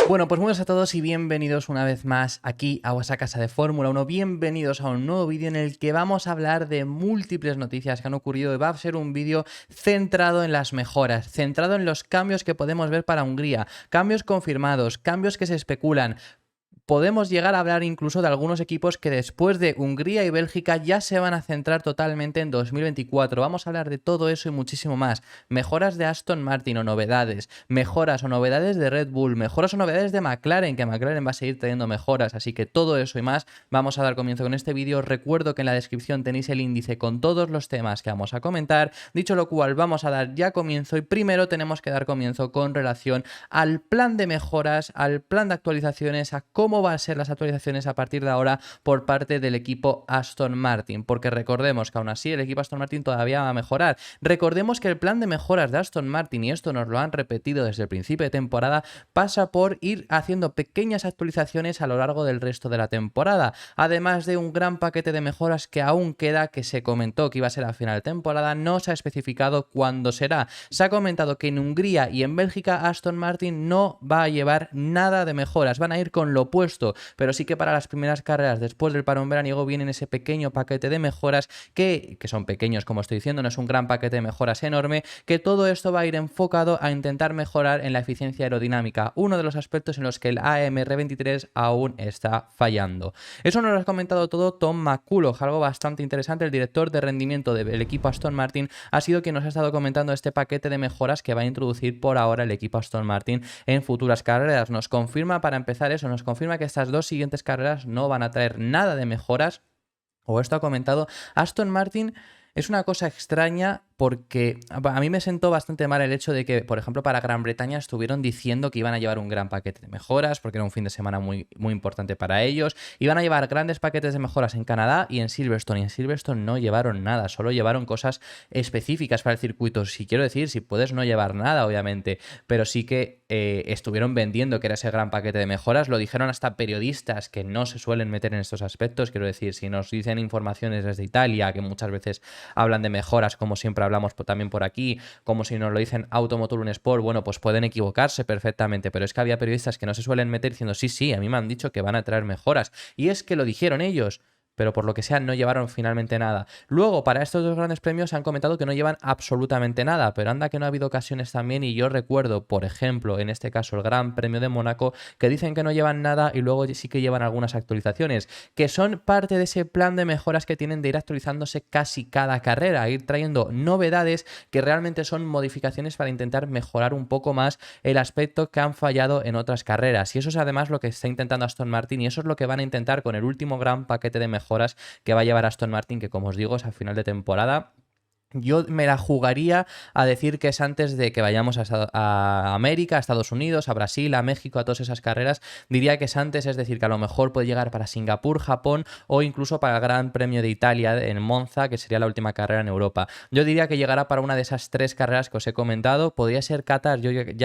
Bueno, pues muy buenas a todos y bienvenidos una vez más aquí a vuestra casa de Fórmula 1. Bienvenidos a un nuevo vídeo en el que vamos a hablar de múltiples noticias que han ocurrido y va a ser un vídeo centrado en las mejoras, centrado en los cambios que podemos ver para Hungría, cambios confirmados, cambios que se especulan. Podemos llegar a hablar incluso de algunos equipos que después de Hungría y Bélgica ya se van a centrar totalmente en 2024. Vamos a hablar de todo eso y muchísimo más. Mejoras de Aston Martin o novedades, mejoras o novedades de Red Bull, mejoras o novedades de McLaren, que McLaren va a seguir trayendo mejoras, así que todo eso y más vamos a dar comienzo con este vídeo. Recuerdo que en la descripción tenéis el índice con todos los temas que vamos a comentar. Dicho lo cual, vamos a dar ya comienzo y primero tenemos que dar comienzo con relación al plan de mejoras, al plan de actualizaciones, a cómo van a ser las actualizaciones a partir de ahora por parte del equipo Aston Martin, porque recordemos que aún así el equipo Aston Martin todavía va a mejorar. Recordemos que el plan de mejoras de Aston Martin, y esto nos lo han repetido desde el principio de temporada, pasa por ir haciendo pequeñas actualizaciones a lo largo del resto de la temporada, además de un gran paquete de mejoras que aún queda, que se comentó que iba a ser a final de temporada. No se ha especificado cuándo será. Se ha comentado que en Hungría y en Bélgica Aston Martin no va a llevar nada de mejoras, van a ir con lo opuesto, pero sí que para las primeras carreras después del parón veraniego vienen ese pequeño paquete de mejoras que son pequeños, como estoy diciendo, no es un gran paquete de mejoras enorme, que todo esto va a ir enfocado a intentar mejorar en la eficiencia aerodinámica, uno de los aspectos en los que el AMR23 aún está fallando. Eso nos lo ha comentado todo Tom McCulloch, algo bastante interesante. El director de rendimiento del equipo Aston Martin ha sido quien nos ha estado comentando este paquete de mejoras que va a introducir por ahora el equipo Aston Martin en futuras carreras. Nos confirma, para empezar eso, nos confirma que estas dos siguientes carreras no van a traer nada de mejoras, o esto ha comentado Aston Martin. Es una cosa extraña porque a mí me sentó bastante mal el hecho de que, por ejemplo, para Gran Bretaña estuvieron diciendo que iban a llevar un gran paquete de mejoras porque era un fin de semana muy, muy importante para ellos. Iban a llevar grandes paquetes de mejoras en Canadá y en Silverstone. Y en Silverstone no llevaron nada, solo llevaron cosas específicas para el circuito. Si quiero decir, si puedes no llevar nada, obviamente, pero sí que estuvieron vendiendo que era ese gran paquete de mejoras. Lo dijeron hasta periodistas que no se suelen meter en estos aspectos. Quiero decir, si nos dicen informaciones desde Italia, que muchas veces hablan de mejoras, como siempre hablamos también por aquí, como si nos lo dicen Automotor Un Sport, bueno, pues pueden equivocarse perfectamente, pero es que había periodistas que no se suelen meter diciendo sí, a mí me han dicho que van a traer mejoras, y es que lo dijeron ellos, pero por lo que sea no llevaron finalmente nada. Luego, para estos dos grandes premios se han comentado que no llevan absolutamente nada, pero anda que no ha habido ocasiones también, y yo recuerdo, por ejemplo, en este caso el Gran Premio de Mónaco, que dicen que no llevan nada y luego sí que llevan algunas actualizaciones, que son parte de ese plan de mejoras que tienen de ir actualizándose casi cada carrera, ir trayendo novedades que realmente son modificaciones para intentar mejorar un poco más el aspecto que han fallado en otras carreras. Y eso es además lo que está intentando Aston Martin, y eso es lo que van a intentar con el último gran paquete de mejoras que va a llevar Aston Martin, que como os digo es a final de temporada. Yo me la jugaría a decir que es antes de que vayamos a América, a Estados Unidos, a Brasil, a México, a todas esas carreras. Diría que es antes, es decir, que a lo mejor puede llegar para Singapur, Japón o incluso para el Gran Premio de Italia en Monza, que sería la última carrera en Europa. Yo diría que llegará para una de esas tres carreras que os he comentado. Podría ser Qatar,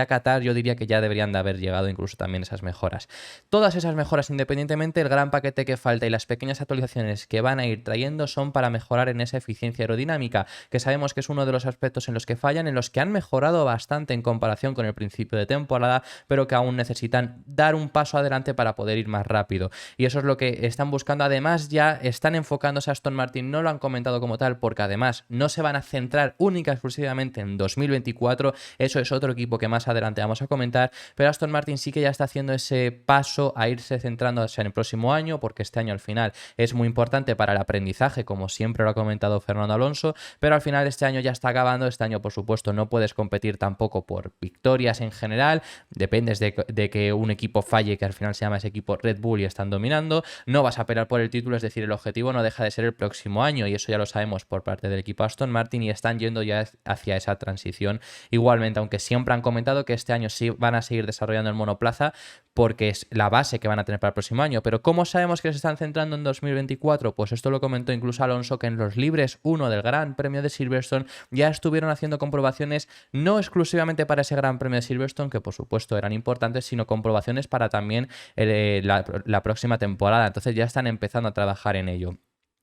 Qatar, yo diría que ya deberían de haber llegado incluso también esas mejoras. Todas esas mejoras, independientemente, el gran paquete que falta y las pequeñas actualizaciones que van a ir trayendo son para mejorar en esa eficiencia aerodinámica, que sabemos que es uno de los aspectos en los que fallan, en los que han mejorado bastante en comparación con el principio de temporada, pero que aún necesitan dar un paso adelante para poder ir más rápido. Y eso es lo que están buscando. Además, ya están enfocándose a Aston Martin, no lo han comentado como tal, porque además no se van a centrar única y exclusivamente en 2024. Eso es otro equipo que más adelante vamos a comentar, pero Aston Martin sí que ya está haciendo ese paso a irse centrando en el próximo año, porque este año al final es muy importante para el aprendizaje, como siempre lo ha comentado Fernando Alonso, pero al final este año ya está acabando. Este año, por supuesto, no puedes competir tampoco por victorias en general, dependes de que un equipo falle, que al final se llama ese equipo Red Bull, y están dominando. No vas a pelear por el título, es decir, el objetivo no deja de ser el próximo año, y eso ya lo sabemos por parte del equipo Aston Martin, y están yendo ya hacia esa transición igualmente, aunque siempre han comentado que este año sí van a seguir desarrollando el monoplaza porque es la base que van a tener para el próximo año. Pero ¿cómo sabemos que se están centrando en 2024? Pues esto lo comentó incluso Alonso, que en los libres 1 del Gran Premio de Silverstone ya estuvieron haciendo comprobaciones no exclusivamente para ese Gran Premio de Silverstone, que por supuesto eran importantes, sino comprobaciones para también la próxima temporada. Entonces ya están empezando a trabajar en ello.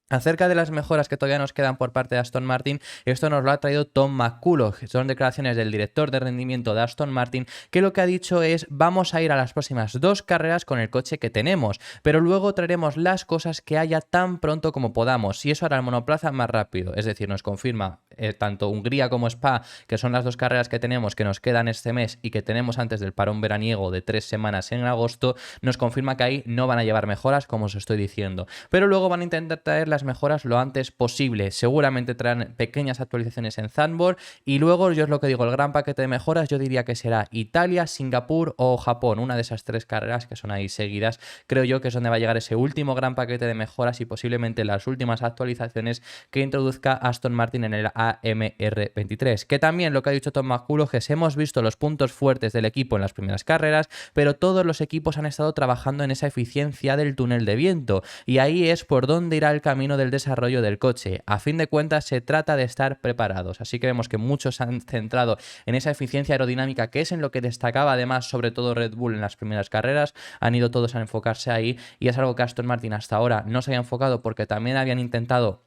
Acerca de las mejoras que todavía nos quedan por parte de Aston Martin, esto nos lo ha traído Tom McCulloch, son declaraciones del director de rendimiento de Aston Martin, que lo que ha dicho es: vamos a ir a las próximas 2 carreras con el coche que tenemos, pero luego traeremos las cosas que haya tan pronto como podamos, y eso hará el monoplaza más rápido. Es decir, nos confirma tanto Hungría como Spa, que son las 2 carreras que tenemos, que nos quedan este mes y que tenemos antes del parón veraniego de 3 semanas en agosto, nos confirma que ahí no van a llevar mejoras, como os estoy diciendo, pero luego van a intentar traer las mejoras lo antes posible. Seguramente traerán pequeñas actualizaciones en Zandvoort, y luego yo es lo que digo, el gran paquete de mejoras yo diría que será Italia, Singapur o Japón, una de esas 3 carreras que son ahí seguidas. Creo yo que es donde va a llegar ese último gran paquete de mejoras y posiblemente las últimas actualizaciones que introduzca Aston Martin en el AMR23, que también lo que ha dicho Tom McCulloch es: hemos visto los puntos fuertes del equipo en las primeras carreras, pero todos los equipos han estado trabajando en esa eficiencia del túnel de viento, y ahí es por donde irá el camino del desarrollo del coche. A fin de cuentas, se trata de estar preparados. Así que vemos que muchos se han centrado en esa eficiencia aerodinámica, que es en lo que destacaba además sobre todo Red Bull en las primeras carreras. Han ido todos a enfocarse ahí, y es algo que Aston Martin hasta ahora no se había enfocado, porque también habían intentado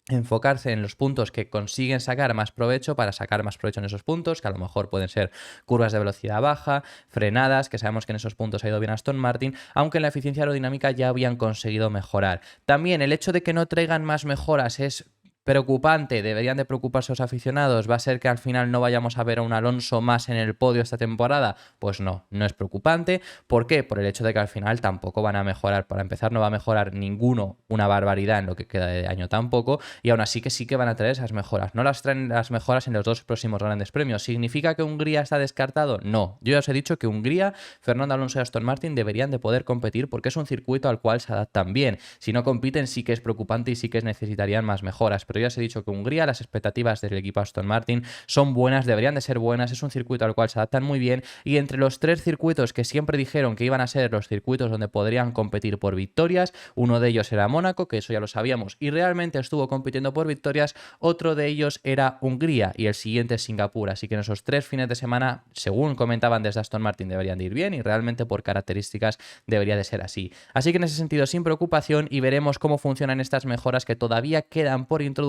enfocarse en los puntos que consiguen sacar más provecho, para sacar más provecho en esos puntos, que a lo mejor pueden ser curvas de velocidad baja, frenadas, que sabemos que en esos puntos ha ido bien Aston Martin, aunque en la eficiencia aerodinámica ya habían conseguido mejorar. También el hecho de que no traigan más mejoras es preocupante, deberían de preocuparse los aficionados. ¿Va a ser que al final no vayamos a ver a un Alonso más en el podio esta temporada? Pues no, no es preocupante. ¿Por qué? Por el hecho de que al final tampoco van a mejorar. Para empezar, no va a mejorar ninguno una barbaridad en lo que queda de año tampoco, y aún así que sí que van a traer esas mejoras. No las traen las mejoras en los 2 próximos grandes premios. ¿Significa que Hungría está descartado? No. Yo ya os he dicho que Hungría, Fernando Alonso y Aston Martin deberían de poder competir, porque es un circuito al cual se adaptan bien. Si no compiten, sí que es preocupante y sí que necesitarían más mejoras. Pero ya os he dicho que Hungría, las expectativas del equipo Aston Martin son buenas, deberían de ser buenas, es un circuito al cual se adaptan muy bien, y entre los 3 circuitos que siempre dijeron que iban a ser los circuitos donde podrían competir por victorias, uno de ellos era Mónaco, que eso ya lo sabíamos, y realmente estuvo compitiendo por victorias. Otro de ellos era Hungría y el siguiente es Singapur, así que en esos 3 fines de semana, según comentaban desde Aston Martin, deberían de ir bien, y realmente por características debería de ser así. Así que en ese sentido, sin preocupación, y veremos cómo funcionan estas mejoras que todavía quedan por introducir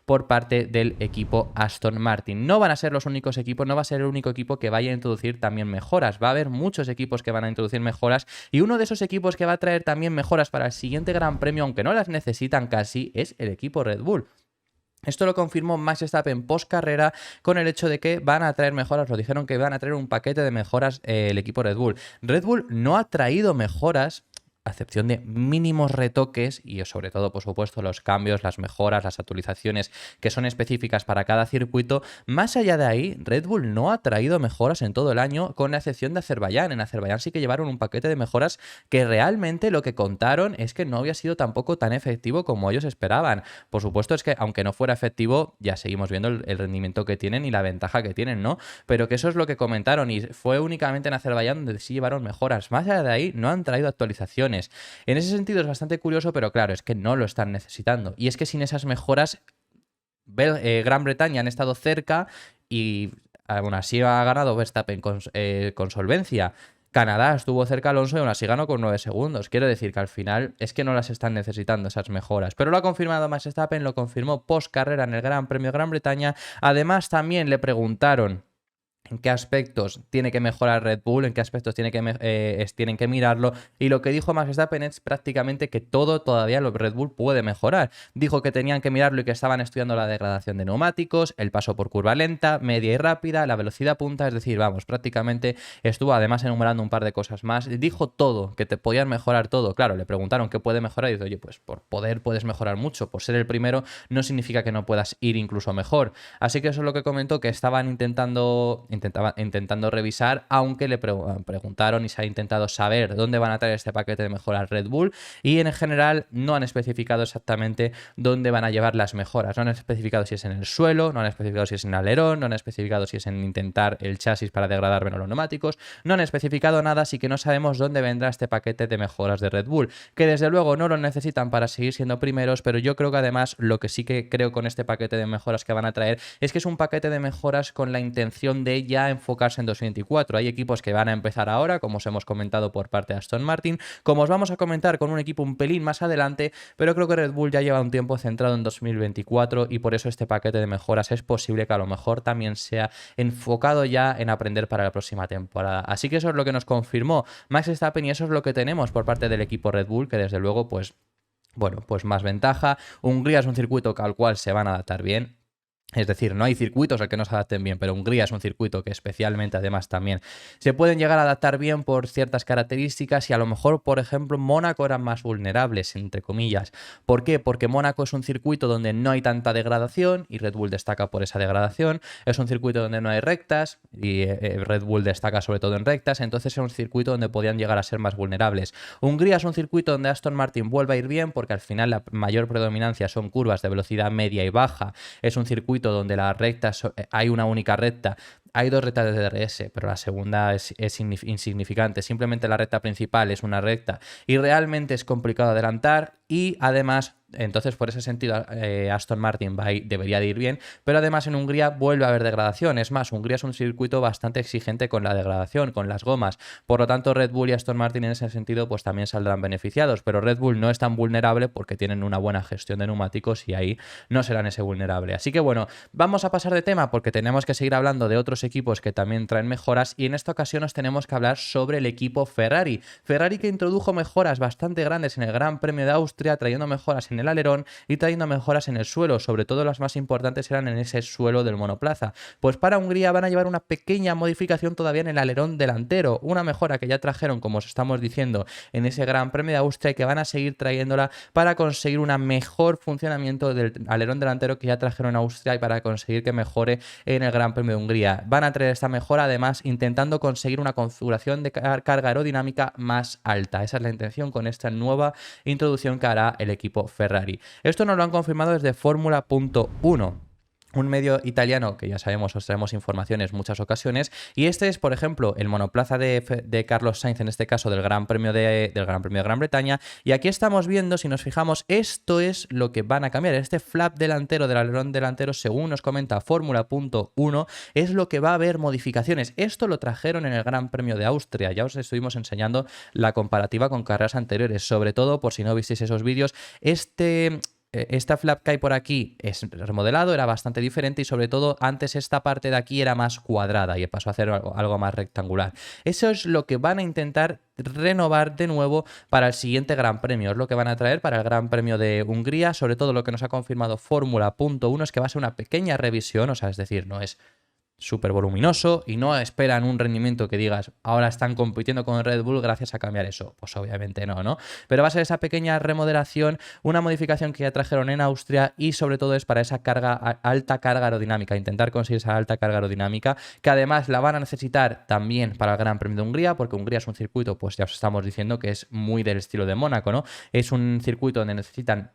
por parte del equipo Aston Martin. No van a ser los únicos equipos, no va a ser el único equipo que vaya a introducir también mejoras. Va a haber muchos equipos que van a introducir mejoras, y uno de esos equipos que va a traer también mejoras para el siguiente Gran Premio, aunque no las necesitan casi, es el equipo Red Bull. Esto lo confirmó Max Verstappen post carrera, con el hecho de que van a traer mejoras. Lo dijeron que van a traer un paquete de mejoras el equipo Red Bull. Red Bull no ha traído mejoras, a excepción de mínimos retoques, y sobre todo, por supuesto, los cambios, las mejoras, las actualizaciones que son específicas para cada circuito. Más allá de ahí, Red Bull no ha traído mejoras en todo el año, con la excepción de Azerbaiyán. En Azerbaiyán sí que llevaron un paquete de mejoras que realmente lo que contaron es que no había sido tampoco tan efectivo como ellos esperaban. Por supuesto, es que aunque no fuera efectivo, ya seguimos viendo el rendimiento que tienen y la ventaja que tienen, ¿no? Pero que eso es lo que comentaron, y fue únicamente en Azerbaiyán donde sí llevaron mejoras. Más allá de ahí, no han traído actualizaciones. En ese sentido es bastante curioso, pero claro, es que no lo están necesitando. Y es que sin esas mejoras, Gran Bretaña han estado cerca, y aún así ha ganado Verstappen con solvencia. Canadá estuvo cerca Alonso y aún así ganó con 9 segundos. Quiero decir que al final es que no las están necesitando esas mejoras. Pero lo ha confirmado Max Verstappen, lo confirmó post carrera en el Gran Premio de Gran Bretaña. Además, también le preguntaron en qué aspectos tiene que mejorar Red Bull, en qué aspectos tienen que mirarlo, y lo que dijo Max Verstappen es prácticamente que todo todavía lo Red Bull puede mejorar. Dijo que tenían que mirarlo y que estaban estudiando la degradación de neumáticos, el paso por curva lenta, media y rápida, la velocidad punta, es decir, vamos, prácticamente estuvo además enumerando un par de cosas más. Dijo todo, que te podían mejorar todo. Claro, le preguntaron qué puede mejorar y dice: oye, pues por poder puedes mejorar mucho, por ser el primero no significa que no puedas ir incluso mejor. Así que eso es lo que comentó, que estaban intentando revisar, aunque le preguntaron y se ha intentado saber dónde van a traer este paquete de mejoras Red Bull, y en general no han especificado exactamente dónde van a llevar las mejoras. No han especificado si es en el suelo, no han especificado si es en el alerón, no han especificado si es en intentar el chasis para degradar menos los neumáticos, no han especificado nada, así que no sabemos dónde vendrá este paquete de mejoras de Red Bull, que desde luego no lo necesitan para seguir siendo primeros, pero yo creo que además lo que sí que creo con este paquete de mejoras que van a traer es que es un paquete de mejoras con la intención de de ya enfocarse en 2024. Hay equipos que van a empezar ahora, como os hemos comentado por parte de Aston Martin, como os vamos a comentar con un equipo un pelín más adelante, pero creo que Red Bull ya lleva un tiempo centrado en 2024 y por eso este paquete de mejoras es posible que a lo mejor también sea enfocado ya en aprender para la próxima temporada. Así que eso es lo que nos confirmó Max Verstappen y eso es lo que tenemos por parte del equipo Red Bull, que desde luego, pues, bueno, pues más ventaja. Hungría es un circuito al cual se van a adaptar bien. Es decir, no hay circuitos al que no se adapten bien, pero Hungría es un circuito que especialmente además también se pueden llegar a adaptar bien por ciertas características y a lo mejor, por ejemplo, Mónaco eran más vulnerables, entre comillas. ¿Por qué? Porque Mónaco es un circuito donde no hay tanta degradación y Red Bull destaca por esa degradación. Es un circuito donde no hay rectas y Red Bull destaca sobre todo en rectas, entonces es un circuito donde podían llegar a ser más vulnerables. Hungría es un circuito donde Aston Martin vuelve a ir bien porque al final la mayor predominancia son curvas de velocidad media y baja. Es un circuito donde las rectas, hay una única recta, hay dos rectas de DRS, pero la segunda es insignificante, simplemente la recta principal es una recta y realmente es complicado adelantar y además, entonces por ese sentido Aston Martin debería de ir bien, pero además en Hungría vuelve a haber degradación, es más, Hungría es un circuito bastante exigente con la degradación, con las gomas, por lo tanto Red Bull y Aston Martin en ese sentido pues también saldrán beneficiados, pero Red Bull no es tan vulnerable porque tienen una buena gestión de neumáticos y ahí no serán ese vulnerable. Así que bueno, vamos a pasar de tema porque tenemos que seguir hablando de otros equipos que también traen mejoras y en esta ocasión nos tenemos que hablar sobre el equipo Ferrari. Ferrari que introdujo mejoras bastante grandes en el Gran Premio de Austria, trayendo mejoras en el alerón y trayendo mejoras en el suelo, sobre todo las más importantes eran en ese suelo del monoplaza. Pues para Hungría van a llevar una pequeña modificación todavía en el alerón delantero, una mejora que ya trajeron, como os estamos diciendo, en ese Gran Premio de Austria y que van a seguir trayéndola para conseguir un mejor funcionamiento del alerón delantero que ya trajeron en Austria y para conseguir que mejore en el Gran Premio de Hungría. Van a traer esta mejora además intentando conseguir una configuración de carga aerodinámica más alta. Esa es la intención con esta nueva introducción que hará el equipo Ferrari. Esto nos lo han confirmado desde Fórmula.1. Un medio italiano que ya sabemos, os traemos informaciones en muchas ocasiones, y este es, por ejemplo, el monoplaza de Carlos Sainz, en este caso del Gran Premio de Gran Bretaña, y aquí estamos viendo, si nos fijamos, esto es lo que van a cambiar, este flap delantero del alerón delantero, según nos comenta Fórmula.1, es lo que va a haber modificaciones. Esto lo trajeron en el Gran Premio de Austria, ya os estuvimos enseñando la comparativa con carreras anteriores, sobre todo, por si no visteis esos vídeos, esta flap que hay por aquí es remodelado, era bastante diferente y sobre todo antes esta parte de aquí era más cuadrada y pasó a hacer algo más rectangular. Eso es lo que van a intentar renovar de nuevo para el siguiente Gran Premio, es lo que van a traer para el Gran Premio de Hungría, sobre todo lo que nos ha confirmado Fórmula.1 es que va a ser una pequeña revisión, o sea, es decir, no es súper voluminoso y no esperan un rendimiento que digas, ahora están compitiendo con Red Bull gracias a cambiar eso. Pues obviamente no, ¿no? Pero va a ser esa pequeña remodelación, una modificación que ya trajeron en Austria y sobre todo es para esa alta carga aerodinámica, intentar conseguir esa alta carga aerodinámica, que además la van a necesitar también para el Gran Premio de Hungría, porque Hungría es un circuito, pues ya os estamos diciendo que es muy del estilo de Mónaco, ¿no? Es un circuito donde necesitan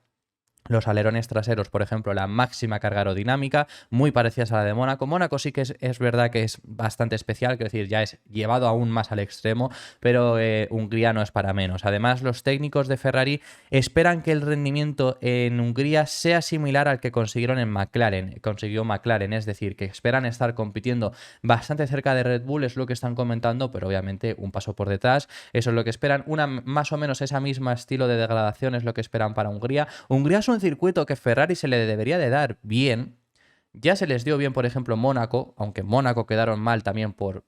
los alerones traseros, por ejemplo, la máxima carga aerodinámica, muy parecidas a la de Mónaco. Mónaco sí que es verdad que es bastante especial, quiero decir, ya es llevado aún más al extremo, pero Hungría no es para menos. Además, los técnicos de Ferrari esperan que el rendimiento en Hungría sea similar al que consiguieron en consiguió McLaren, es decir, que esperan estar compitiendo bastante cerca de Red Bull, es lo que están comentando, pero obviamente un paso por detrás, eso es lo que esperan, más o menos ese mismo estilo de degradación es lo que esperan para Hungría. Hungría es un circuito que Ferrari se le debería de dar bien. Ya se les dio bien, por ejemplo, Mónaco, aunque Mónaco quedaron mal también por,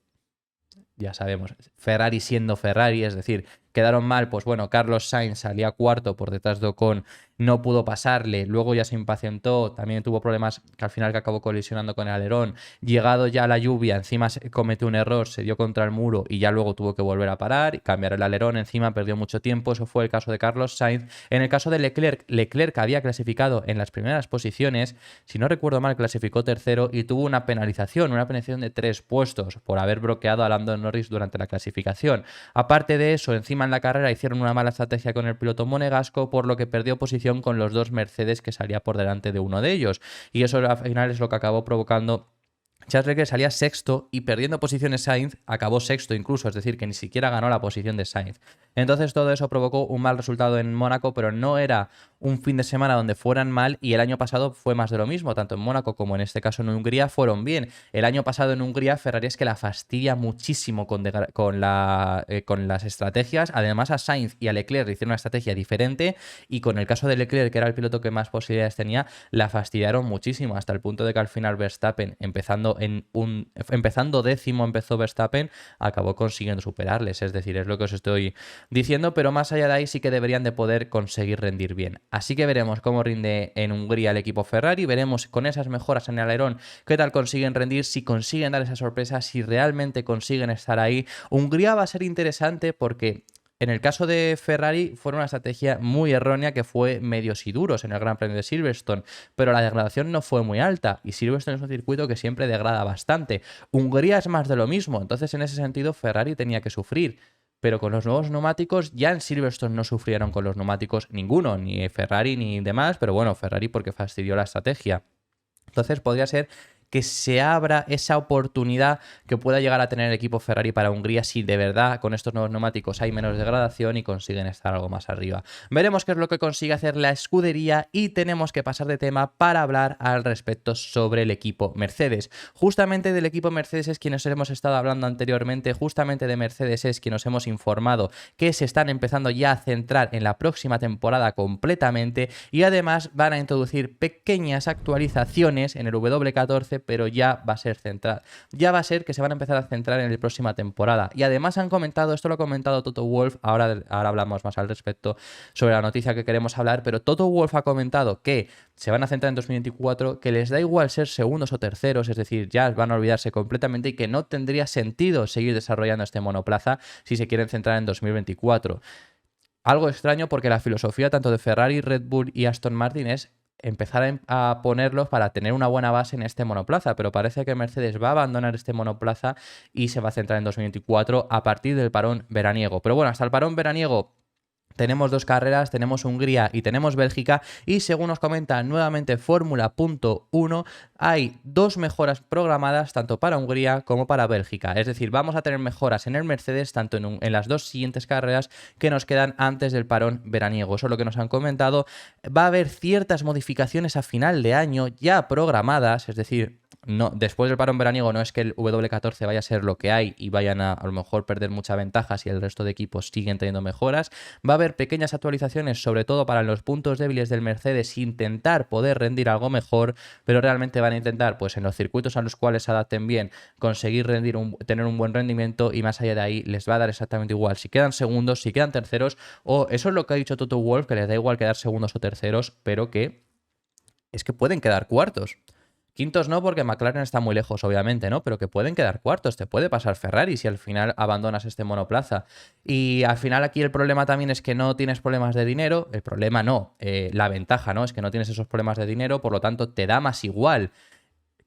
ya sabemos, Ferrari siendo Ferrari, es decir, quedaron mal, pues bueno, Carlos Sainz salía cuarto por detrás de Ocon, no pudo pasarle, luego ya se impacientó, también tuvo problemas que al final que acabó colisionando con el alerón, llegado ya la lluvia, encima cometió un error, se dio contra el muro y ya luego tuvo que volver a parar y cambiar el alerón, encima perdió mucho tiempo, eso fue el caso de Carlos Sainz. En el caso de Leclerc había clasificado en las primeras posiciones, si no recuerdo mal clasificó tercero y tuvo una penalización de 3 puestos por haber bloqueado a Lando Norris durante la clasificación. Aparte de eso, encima en la carrera hicieron una mala estrategia con el piloto monegasco, por lo que perdió posición con los dos Mercedes que salía por delante de uno de ellos. Y eso al final es lo que acabó provocando Charles Leclerc salía sexto y perdiendo posiciones Sainz acabó sexto incluso, es decir, que ni siquiera ganó la posición de Sainz. Entonces todo eso provocó un mal resultado en Mónaco, pero no era un fin de semana donde fueran mal, y el año pasado fue más de lo mismo, tanto en Mónaco como en este caso en Hungría fueron bien. El año pasado en Hungría Ferrari es que la fastidia muchísimo con las estrategias. Además a Sainz y a Leclerc le hicieron una estrategia diferente, y con el caso de Leclerc, que era el piloto que más posibilidades tenía, la fastidiaron muchísimo, hasta el punto de que al final Verstappen, empezando décimo, empezó Verstappen, acabó consiguiendo superarles. Es decir, es lo que os estoy diciendo, pero más allá de ahí sí que deberían de poder conseguir rendir bien. Así que veremos cómo rinde en Hungría el equipo Ferrari, veremos con esas mejoras en el alerón qué tal consiguen rendir, si consiguen dar esa sorpresa, si realmente consiguen estar ahí. Hungría va a ser interesante porque en el caso de Ferrari fue una estrategia muy errónea, que fue medios y duros en el Gran Premio de Silverstone, pero la degradación no fue muy alta, y Silverstone es un circuito que siempre degrada bastante. Hungría es más de lo mismo, entonces en ese sentido Ferrari tenía que sufrir. Pero con los nuevos neumáticos, ya en Silverstone no sufrieron con los neumáticos ninguno, ni Ferrari ni demás, pero bueno, Ferrari porque fastidió la estrategia. Entonces podría ser que se abra esa oportunidad que pueda llegar a tener el equipo Ferrari para Hungría, si de verdad con estos nuevos neumáticos hay menos degradación y consiguen estar algo más arriba. Veremos qué es lo que consigue hacer la escudería, y tenemos que pasar de tema para hablar al respecto sobre el equipo Mercedes. Justamente del equipo Mercedes es quienes hemos estado hablando anteriormente, justamente de Mercedes es quien nos hemos informado que se están empezando ya a centrar en la próxima temporada completamente, y además van a introducir pequeñas actualizaciones en el W14, pero ya va a ser central. Ya va a ser que se van a empezar a centrar en la próxima temporada. Y además han comentado, esto lo ha comentado Toto Wolff, ahora hablamos más al respecto sobre la noticia que queremos hablar, pero Toto Wolff ha comentado que se van a centrar en 2024, que les da igual ser segundos o terceros, es decir, ya van a olvidarse completamente, y que no tendría sentido seguir desarrollando este monoplaza si se quieren centrar en 2024. Algo extraño, porque la filosofía tanto de Ferrari, Red Bull y Aston Martin es empezar a ponerlos para tener una buena base en este monoplaza, pero parece que Mercedes va a abandonar este monoplaza y se va a centrar en 2024 a partir del parón veraniego. Pero bueno, hasta el parón veraniego tenemos dos carreras, tenemos Hungría y tenemos Bélgica, y según nos comenta nuevamente Fórmula.1, hay dos mejoras programadas tanto para Hungría como para Bélgica. Es decir, vamos a tener mejoras en el Mercedes tanto en las dos siguientes carreras que nos quedan antes del parón veraniego. Eso es lo que nos han comentado. Va a haber ciertas modificaciones a final de año ya programadas, es decir, no, después del parón veraniego no es que el W14 vaya a ser lo que hay y vayan a lo mejor perder mucha ventaja si el resto de equipos siguen teniendo mejoras. Va a haber pequeñas actualizaciones, sobre todo para los puntos débiles del Mercedes, intentar poder rendir algo mejor, pero realmente van a intentar, pues en los circuitos a los cuales se adapten bien, conseguir tener un buen rendimiento, y más allá de ahí les va a dar exactamente igual si quedan segundos, si quedan terceros, o eso es lo que ha dicho Toto Wolff, que les da igual quedar segundos o terceros, pero que es que pueden quedar cuartos. Quintos no, porque McLaren está muy lejos, obviamente, ¿no? Pero que pueden quedar cuartos, te puede pasar Ferrari si al final abandonas este monoplaza. Y al final aquí el problema también es que no tienes problemas de dinero, el problema no, la ventaja, ¿no? Es que no tienes esos problemas de dinero, por lo tanto te da más igual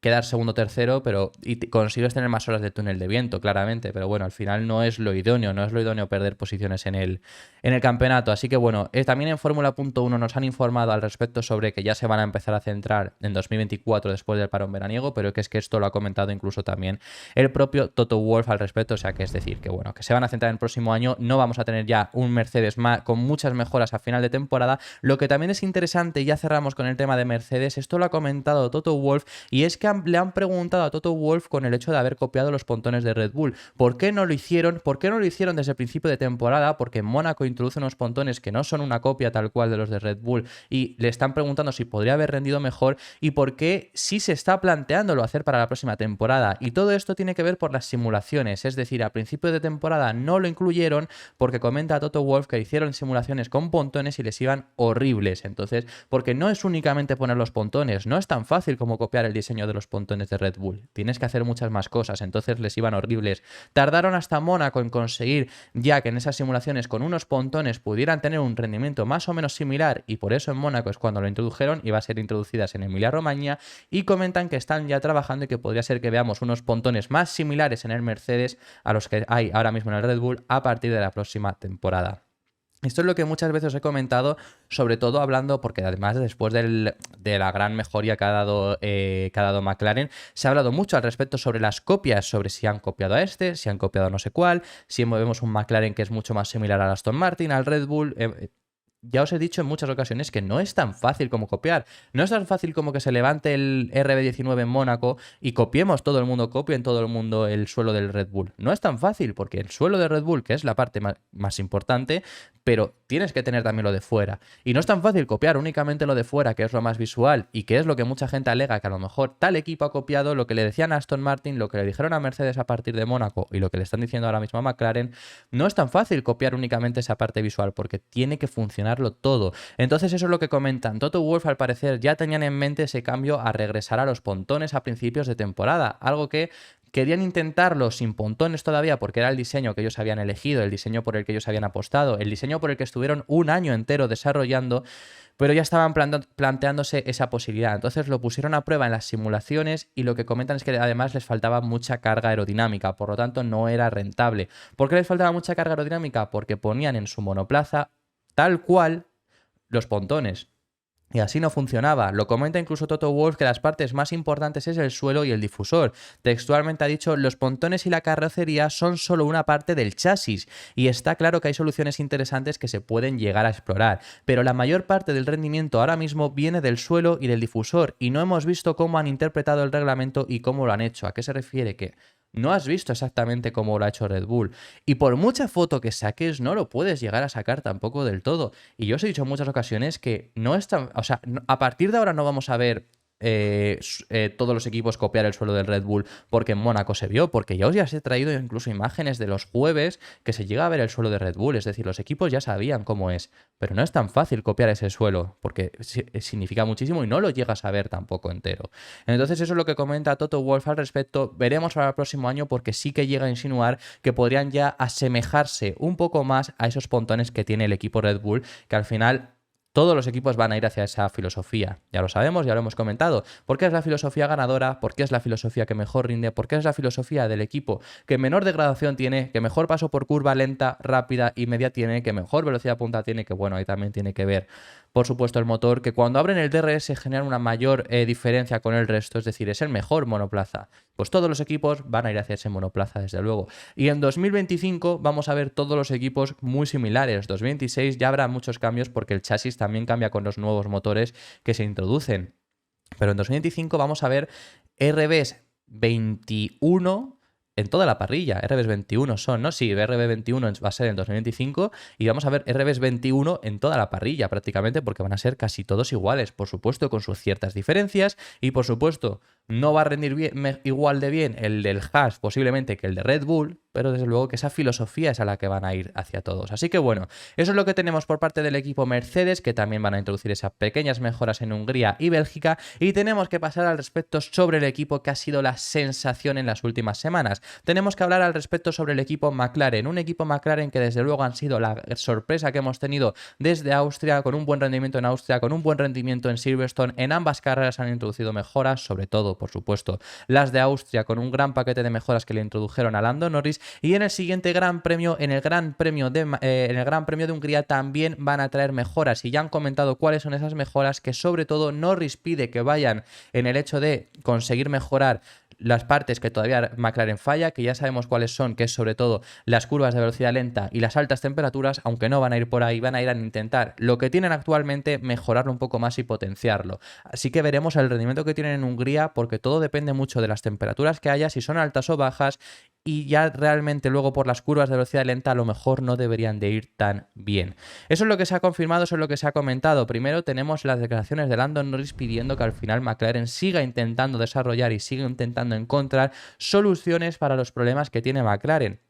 quedar segundo o tercero, pero consigues tener más horas de túnel de viento, claramente, pero bueno, al final no es lo idóneo perder posiciones en el campeonato. Así que bueno, también en Fórmula.1 nos han informado al respecto sobre que ya se van a empezar a centrar en 2024 después del parón veraniego, pero que es que esto lo ha comentado incluso también el propio Toto Wolff al respecto, o sea que es decir, que bueno, que se van a centrar en el próximo año, no vamos a tener ya un Mercedes más con muchas mejoras a final de temporada. Lo que también es interesante, y ya cerramos con el tema de Mercedes, esto lo ha comentado Toto Wolff, y es que le han preguntado a Toto Wolff con el hecho de haber copiado los pontones de Red Bull. ¿Por qué no lo hicieron? ¿Por qué no lo hicieron desde el principio de temporada? Porque en Mónaco introduce unos pontones que no son una copia tal cual de los de Red Bull, y le están preguntando si podría haber rendido mejor, y por qué sí se está planteándolo hacer para la próxima temporada. Y todo esto tiene que ver por las simulaciones, es decir, a principio de temporada no lo incluyeron porque comenta Toto Wolff que hicieron simulaciones con pontones y les iban horribles. Entonces, porque no es únicamente poner los pontones, no es tan fácil como copiar el diseño de los pontones de Red Bull, tienes que hacer muchas más cosas, entonces les iban horribles. Tardaron hasta Mónaco en conseguir ya que en esas simulaciones con unos pontones pudieran tener un rendimiento más o menos similar, y por eso en Mónaco es cuando lo introdujeron, y va a ser introducidas en Emilia-Romagna, y comentan que están ya trabajando y que podría ser que veamos unos pontones más similares en el Mercedes a los que hay ahora mismo en el Red Bull a partir de la próxima temporada. Esto es lo que muchas veces he comentado, sobre todo hablando, porque además después de la gran mejoría que ha dado McLaren, se ha hablado mucho al respecto sobre las copias, sobre si han copiado a este, si han copiado a no sé cuál, si vemos un McLaren que es mucho más similar al Aston Martin, al Red Bull. Ya os he dicho en muchas ocasiones que no es tan fácil como copiar. No es tan fácil como que se levante el RB19 en Mónaco y copiemos todo el mundo, copien todo el mundo el suelo del Red Bull. No es tan fácil porque el suelo de Red Bull, que es la parte más importante, pero tienes que tener también lo de fuera. Y no es tan fácil copiar únicamente lo de fuera, que es lo más visual y que es lo que mucha gente alega que a lo mejor tal equipo ha copiado lo que le decían a Aston Martin, lo que le dijeron a Mercedes a partir de Mónaco y lo que le están diciendo ahora mismo a McLaren. No es tan fácil copiar únicamente esa parte visual porque tiene que funcionarlo todo. Entonces eso es lo que comentan. Toto Wolff al parecer ya tenían en mente ese cambio a regresar a los pontones a principios de temporada, algo que querían intentarlo sin pontones todavía porque era el diseño que ellos habían elegido, el diseño por el que ellos habían apostado, el diseño por el que estuvieron un año entero desarrollando, pero ya estaban planteándose esa posibilidad. Entonces lo pusieron a prueba en las simulaciones y lo que comentan es que además les faltaba mucha carga aerodinámica, por lo tanto no era rentable. ¿Por qué les faltaba mucha carga aerodinámica? Porque ponían en su monoplaza tal cual los pontones. Y así no funcionaba. Lo comenta incluso Toto Wolff que las partes más importantes es el suelo y el difusor. Textualmente ha dicho, los pontones y la carrocería son solo una parte del chasis. Y está claro que hay soluciones interesantes que se pueden llegar a explorar. Pero la mayor parte del rendimiento ahora mismo viene del suelo y del difusor. Y no hemos visto cómo han interpretado el reglamento y cómo lo han hecho. ¿A qué se refiere? Que no has visto exactamente cómo lo ha hecho Red Bull. Y por mucha foto que saques, no lo puedes llegar a sacar tampoco del todo. Y yo os he dicho en muchas ocasiones que no es tan... O sea, a partir de ahora no vamos a ver todos los equipos copiar el suelo del Red Bull porque en Mónaco se vio, porque ya os he traído incluso imágenes de los jueves que se llega a ver el suelo de Red Bull, es decir, los equipos ya sabían cómo es, pero no es tan fácil copiar ese suelo porque significa muchísimo y no lo llegas a ver tampoco entero. Entonces eso es lo que comenta Toto Wolff al respecto, veremos para el próximo año porque sí que llega a insinuar que podrían ya asemejarse un poco más a esos pontones que tiene el equipo Red Bull, que al final todos los equipos van a ir hacia esa filosofía. Ya lo sabemos, ya lo hemos comentado. ¿Por qué es la filosofía ganadora? ¿Por qué es la filosofía que mejor rinde? ¿Por qué es la filosofía del equipo que menor degradación tiene? Que mejor paso por curva lenta, rápida y media tiene? Que mejor velocidad punta tiene? Que bueno, ahí también tiene que ver, por supuesto, el motor. Que cuando abren el DRS genera una mayor diferencia con el resto. Es decir, es el mejor monoplaza. Pues todos los equipos van a ir hacia ese monoplaza, desde luego. Y en 2025 vamos a ver todos los equipos muy similares. 2026 ya habrá muchos cambios porque el chasis también cambia con los nuevos motores que se introducen. Pero en 2025 vamos a ver RBs 21 en toda la parrilla. RBs 21 son, ¿no? Sí, RB 21 va a ser en 2025 y vamos a ver RBs 21 en toda la parrilla prácticamente porque van a ser casi todos iguales, por supuesto, con sus ciertas diferencias y por supuesto no va a rendir igual de bien el del Haas posiblemente que el de Red Bull, pero desde luego que esa filosofía es a la que van a ir hacia todos. Así que bueno, eso es lo que tenemos por parte del equipo Mercedes, que también van a introducir esas pequeñas mejoras en Hungría y Bélgica, y tenemos que pasar al respecto sobre el equipo que ha sido la sensación en las últimas semanas. Tenemos que hablar al respecto sobre el equipo McLaren, un equipo McLaren que desde luego han sido la sorpresa que hemos tenido desde Austria, con un buen rendimiento en Austria, con un buen rendimiento en Silverstone. En ambas carreras han introducido mejoras, sobre todo, por supuesto, las de Austria, con un gran paquete de mejoras que le introdujeron a Lando Norris, y en el siguiente Gran Premio, en el Gran Premio de Hungría, también van a traer mejoras, y ya han comentado cuáles son esas mejoras, que sobre todo Norris pide que vayan en el hecho de conseguir mejorar las partes que todavía McLaren falla, que ya sabemos cuáles son, que es sobre todo las curvas de velocidad lenta y las altas temperaturas, aunque no van a ir por ahí, van a ir a intentar lo que tienen actualmente, mejorarlo un poco más y potenciarlo. Así que veremos el rendimiento que tienen en Hungría, porque todo depende mucho de las temperaturas que haya, si son altas o bajas, y ya realmente luego por las curvas de velocidad lenta a lo mejor no deberían de ir tan bien. Eso es lo que se ha confirmado, eso es lo que se ha comentado. Primero tenemos las declaraciones de Lando Norris pidiendo que al final McLaren siga intentando desarrollar y siga intentando encontrar soluciones para los problemas que tiene McLaren.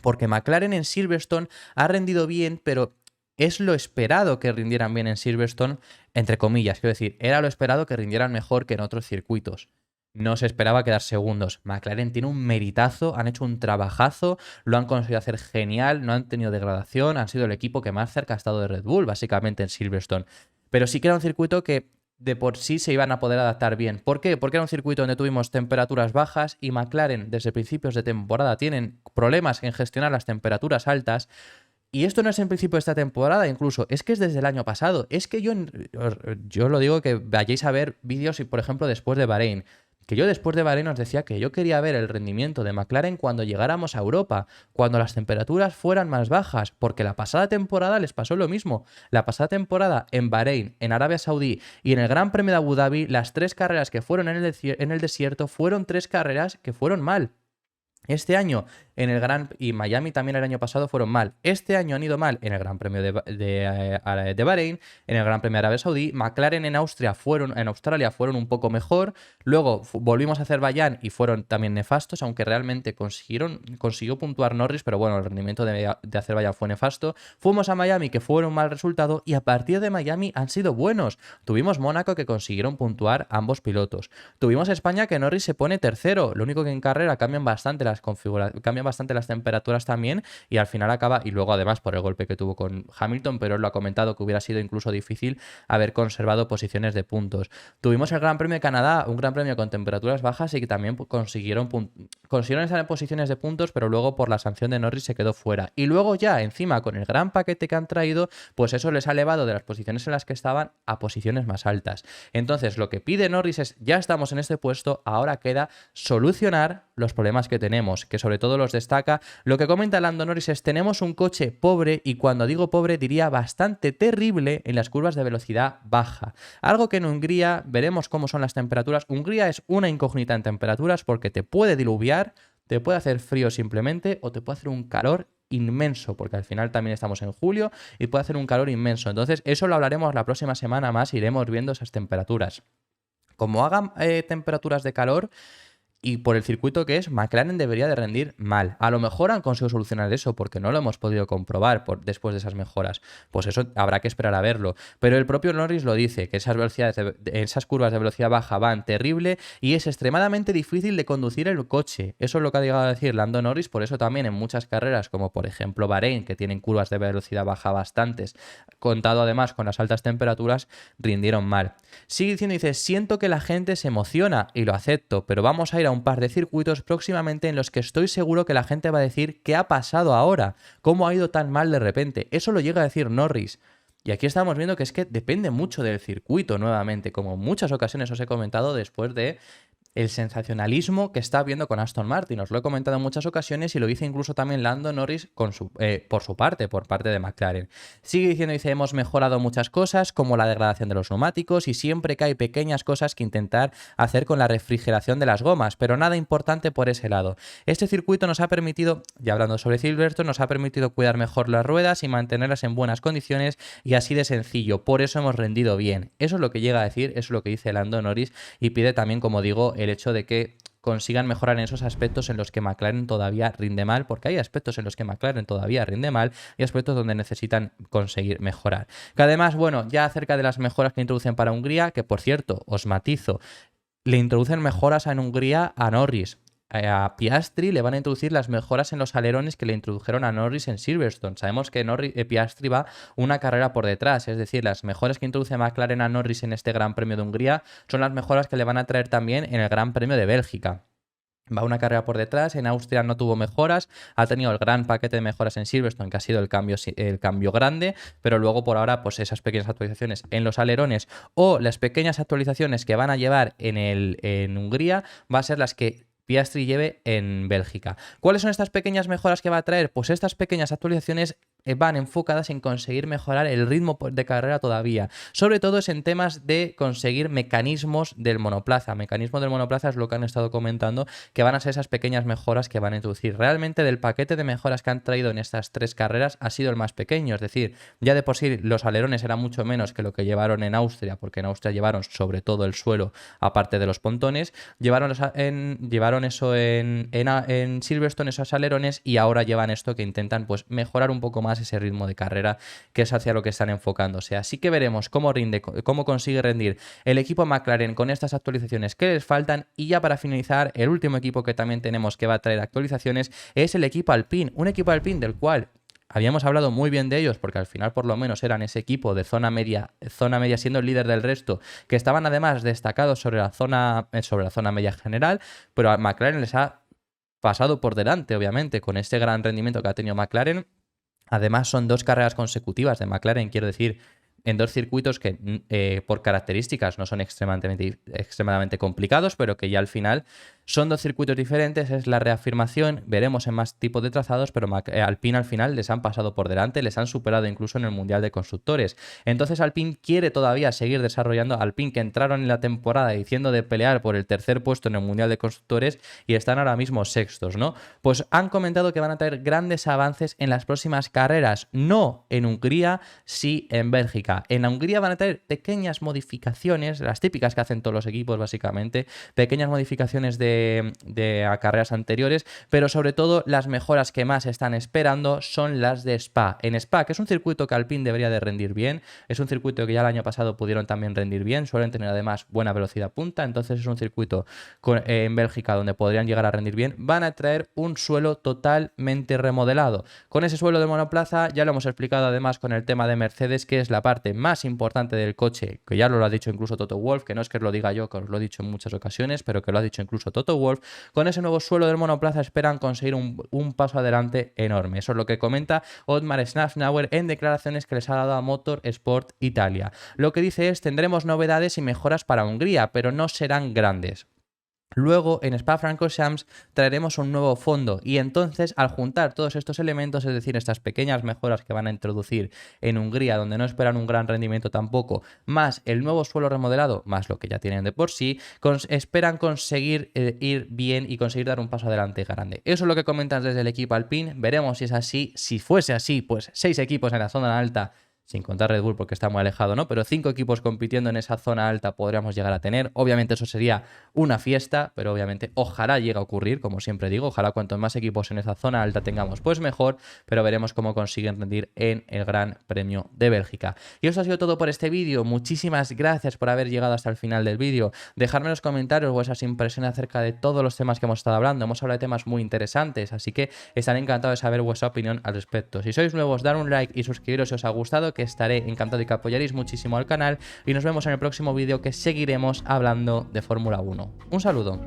Porque McLaren en Silverstone ha rendido bien, pero es lo esperado que rindieran bien en Silverstone, entre comillas, quiero decir, era lo esperado que rindieran mejor que en otros circuitos. No se esperaba quedar segundos. McLaren tiene un meritazo, han hecho un trabajazo, lo han conseguido hacer genial, no han tenido degradación, han sido el equipo que más cerca ha estado de Red Bull, básicamente en Silverstone. Pero sí que era un circuito que de por sí se iban a poder adaptar bien. ¿Por qué? Porque era un circuito donde tuvimos temperaturas bajas y McLaren desde principios de temporada tienen problemas en gestionar las temperaturas altas. Y esto no es en principio de esta temporada, incluso, es que es desde el año pasado. Es que yo lo digo que vayáis a ver vídeos, por ejemplo, después de Bahrein. Que yo después de Bahrein os decía que yo quería ver el rendimiento de McLaren cuando llegáramos a Europa, cuando las temperaturas fueran más bajas, porque la pasada temporada les pasó lo mismo. La pasada temporada en Bahrein, en Arabia Saudí y en el Gran Premio de Abu Dhabi, las 3 carreras que fueron en el desierto fueron 3 carreras que fueron mal. Este año y Miami también el año pasado fueron mal. Este año han ido mal en el Gran Premio de Bahrein, en el Gran Premio de Arabia Saudí. McLaren en Australia fueron un poco mejor. Luego volvimos a Azerbaiyán y fueron también nefastos, aunque realmente consiguió puntuar Norris, pero bueno, el rendimiento de Azerbaiyán fue nefasto. Fuimos a Miami, que fue un mal resultado, y a partir de Miami han sido buenos. Tuvimos Mónaco, que consiguieron puntuar ambos pilotos. Tuvimos España, que Norris se pone tercero. Lo único que en carrera cambian bastante las temperaturas también, y al final acaba, y luego además por el golpe que tuvo con Hamilton, pero él lo ha comentado que hubiera sido incluso difícil haber conservado posiciones de puntos. Tuvimos el Gran Premio de Canadá, un gran premio con temperaturas bajas y que también consiguieron estar en posiciones de puntos, pero luego por la sanción de Norris se quedó fuera. Y luego ya encima con el gran paquete que han traído, pues eso les ha elevado de las posiciones en las que estaban a posiciones más altas. Entonces lo que pide Norris es: ya estamos en este puesto, ahora queda solucionar los problemas que tenemos, que sobre todo los destaca. Lo que comenta Lando Norris es: tenemos un coche pobre, y cuando digo pobre diría bastante terrible en las curvas de velocidad baja. Algo que en Hungría veremos cómo son las temperaturas. Hungría es una incógnita en temperaturas porque te puede diluviar, te puede hacer frío simplemente, o te puede hacer un calor inmenso, porque al final también estamos en julio y puede hacer un calor inmenso. Entonces eso lo hablaremos la próxima semana más, iremos viendo esas temperaturas. Como hagan temperaturas de calor, y por el circuito que es, McLaren debería de rendir mal. A lo mejor han conseguido solucionar eso porque no lo hemos podido comprobar después de esas mejoras. Pues eso habrá que esperar a verlo. Pero el propio Norris lo dice, que esas curvas de velocidad baja van terrible y es extremadamente difícil de conducir el coche. Eso es lo que ha llegado a decir Lando Norris. Por eso también en muchas carreras, como por ejemplo Bahrein, que tienen curvas de velocidad baja bastantes, contado además con las altas temperaturas, rindieron mal. Sigue diciendo, dice: siento que la gente se emociona y lo acepto, pero vamos a ir a un par de circuitos próximamente en los que estoy seguro que la gente va a decir: ¿qué ha pasado ahora? ¿Cómo ha ido tan mal de repente? Eso lo llega a decir Norris. Y aquí estamos viendo que es que depende mucho del circuito nuevamente, como en muchas ocasiones os he comentado después de el sensacionalismo que está habiendo con Aston Martin. Os lo he comentado en muchas ocasiones y lo dice incluso también Lando Norris por parte de McLaren. Sigue diciendo, dice: hemos mejorado muchas cosas, como la degradación de los neumáticos, y siempre que hay pequeñas cosas que intentar hacer con la refrigeración de las gomas, pero nada importante por ese lado. Este circuito nos ha permitido, ya hablando sobre Silverstone, nos ha permitido cuidar mejor las ruedas y mantenerlas en buenas condiciones, y así de sencillo, por eso hemos rendido bien. Eso es lo que llega a decir, eso es lo que dice Lando Norris, y pide también, como digo, el hecho de que consigan mejorar en esos aspectos en los que McLaren todavía rinde mal, porque hay aspectos en los que McLaren todavía rinde mal y aspectos donde necesitan conseguir mejorar. Que además, bueno, ya acerca de las mejoras que introducen para Hungría, que por cierto, os matizo, le introducen mejoras en Hungría a Norris. A Piastri le van a introducir las mejoras en los alerones que le introdujeron a Norris en Silverstone. Sabemos que Piastri va una carrera por detrás, es decir, las mejoras que introduce McLaren a Norris en este Gran Premio de Hungría son las mejoras que le van a traer también en el Gran Premio de Bélgica. Va una carrera por detrás, en Austria no tuvo mejoras, ha tenido el gran paquete de mejoras en Silverstone, que ha sido el cambio grande, pero luego por ahora pues esas pequeñas actualizaciones en los alerones o las pequeñas actualizaciones que van a llevar en Hungría va a ser las que Piastri lleve en Bélgica. ¿Cuáles son estas pequeñas mejoras que va a traer? Pues estas pequeñas actualizaciones van enfocadas en conseguir mejorar el ritmo de carrera todavía. Sobre todo es en temas de conseguir mecanismos del monoplaza. Mecanismos del monoplaza es lo que han estado comentando, que van a ser esas pequeñas mejoras que van a introducir. Realmente del paquete de mejoras que han traído en estas 3 carreras ha sido el más pequeño. Es decir, ya de por sí los alerones eran mucho menos que lo que llevaron en Austria, porque en Austria llevaron sobre todo el suelo, aparte de los pontones. Llevaron eso en Silverstone, esos alerones, y ahora llevan esto que intentan pues mejorar un poco más ese ritmo de carrera, que es hacia lo que están enfocándose. Así que veremos cómo consigue rendir el equipo McLaren con estas actualizaciones que les faltan. Y ya para finalizar, el último equipo que también tenemos que va a traer actualizaciones es el equipo Alpine, un equipo Alpine del cual habíamos hablado muy bien de ellos, porque al final por lo menos eran ese equipo de zona media siendo el líder del resto, que estaban además destacados sobre la zona media general, pero a McLaren les ha pasado por delante, obviamente, con este gran rendimiento que ha tenido McLaren. Además, son 2 carreras consecutivas de McLaren, quiero decir, en 2 circuitos que por características no son extremadamente complicados, pero que ya al final son 2 circuitos diferentes, es la reafirmación, veremos en más tipos de trazados, pero Alpine al final les han pasado por delante, les han superado incluso en el Mundial de Constructores. Entonces Alpine quiere todavía seguir desarrollando, Alpine que entraron en la temporada diciendo de pelear por el 3er puesto en el Mundial de Constructores y están ahora mismo sextos, ¿no? Pues han comentado que van a tener grandes avances en las próximas carreras, no en Hungría, sí en Bélgica. En Hungría van a tener pequeñas modificaciones, las típicas que hacen todos los equipos básicamente, pequeñas modificaciones de a carreras anteriores, pero sobre todo las mejoras que más están esperando son las de Spa. En Spa, que es un circuito que Alpine debería de rendir bien, es un circuito que ya el año pasado pudieron también rendir bien, suelen tener además buena velocidad punta, entonces es un circuito en Bélgica donde podrían llegar a rendir bien, van a traer un suelo totalmente remodelado. Con ese suelo de monoplaza ya lo hemos explicado además con el tema de Mercedes, que es la parte más importante del coche, que ya lo ha dicho incluso Toto Wolff, que no es que lo diga yo, que os lo he dicho en muchas ocasiones, pero que lo ha dicho incluso Toto Wolff. Con ese nuevo suelo del monoplaza esperan conseguir un paso adelante enorme. Eso es lo que comenta Otmar Szafnauer en declaraciones que les ha dado a Motorsport Italia. Lo que dice es: tendremos novedades y mejoras para Hungría, pero no serán grandes. Luego, en Spa-Francorchamps traeremos un nuevo fondo y entonces, al juntar todos estos elementos, es decir, estas pequeñas mejoras que van a introducir en Hungría, donde no esperan un gran rendimiento tampoco, más el nuevo suelo remodelado, más lo que ya tienen de por sí, esperan conseguir ir bien y conseguir dar un paso adelante grande. Eso es lo que comentan desde el equipo Alpine. Veremos si es así. Si fuese así, pues 6 equipos en la zona alta, sin contar Red Bull porque está muy alejado, ¿no? Pero 5 equipos compitiendo en esa zona alta podríamos llegar a tener. Obviamente eso sería una fiesta, pero obviamente ojalá llegue a ocurrir, como siempre digo, ojalá cuantos más equipos en esa zona alta tengamos, pues mejor, pero veremos cómo consiguen rendir en el Gran Premio de Bélgica. Y eso ha sido todo por este vídeo. Muchísimas gracias por haber llegado hasta el final del vídeo. Dejadme en los comentarios vuestras impresiones acerca de todos los temas que hemos estado hablando. Hemos hablado de temas muy interesantes, así que estaré encantado de saber vuestra opinión al respecto. Si sois nuevos, dar un like y suscribiros si os ha gustado, que estaré encantado y que apoyaréis muchísimo al canal, y nos vemos en el próximo vídeo, que seguiremos hablando de Fórmula 1. Un saludo.